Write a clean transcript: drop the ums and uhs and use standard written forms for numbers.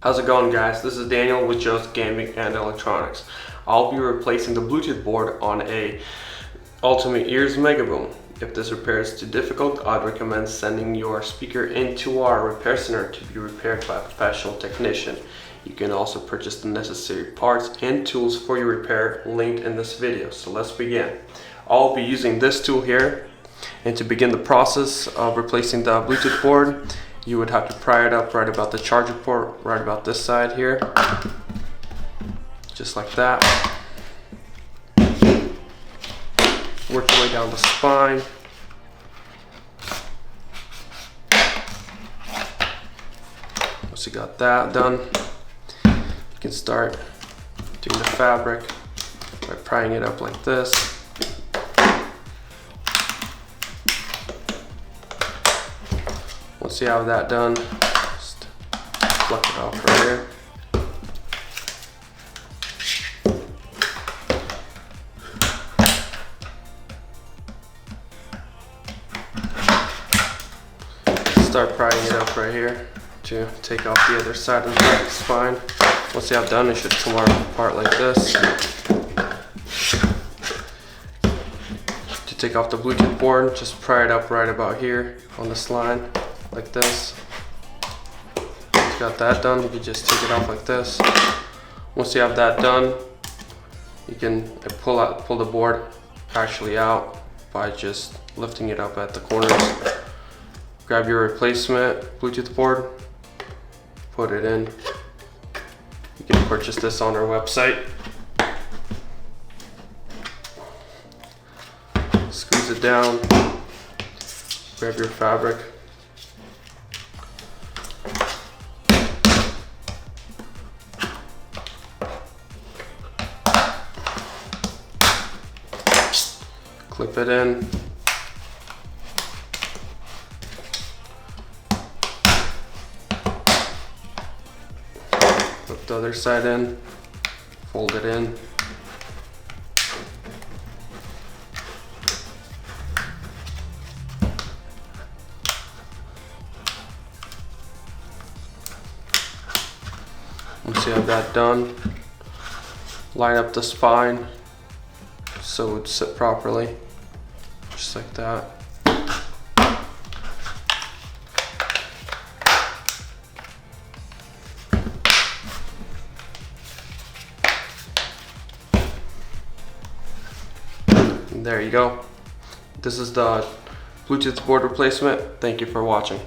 How's it going, guys? This is Daniel with JoesGE Gaming and Electronics. I'll be replacing the Bluetooth board on a Ultimate Ears Megaboom. If this repair is too difficult, I'd recommend sending your speaker into our repair center to be repaired by a professional technician. You can also purchase the necessary parts and tools for your repair linked in this video. So let's begin. I'll be using this tool here, and to begin the process of replacing the Bluetooth board, you would have to pry it up right about the charger port, right about this side here, just like that. Work your way down the spine. Once you got that done, you can start doing the fabric by prying it up like this. Once you have that done, just pluck it off right here. Start prying it up right here to take off the other side of the spine. Once you have done, it should come apart like this. To take off the Bluetooth board, just pry it up right about here on this line, like this. Once you got that done, you can just take it off like this. Once you have that done, you can pull the board actually out by just lifting it up at the corners. Grab your replacement Bluetooth board, put it in. You can purchase this on our website. Squeeze it down, grab your fabric. Clip it in. Flip the other side in, fold it in. Once you have that done, line up the spine so it would sit properly, just like that. And there you go. This is the Bluetooth board replacement. Thank you for watching.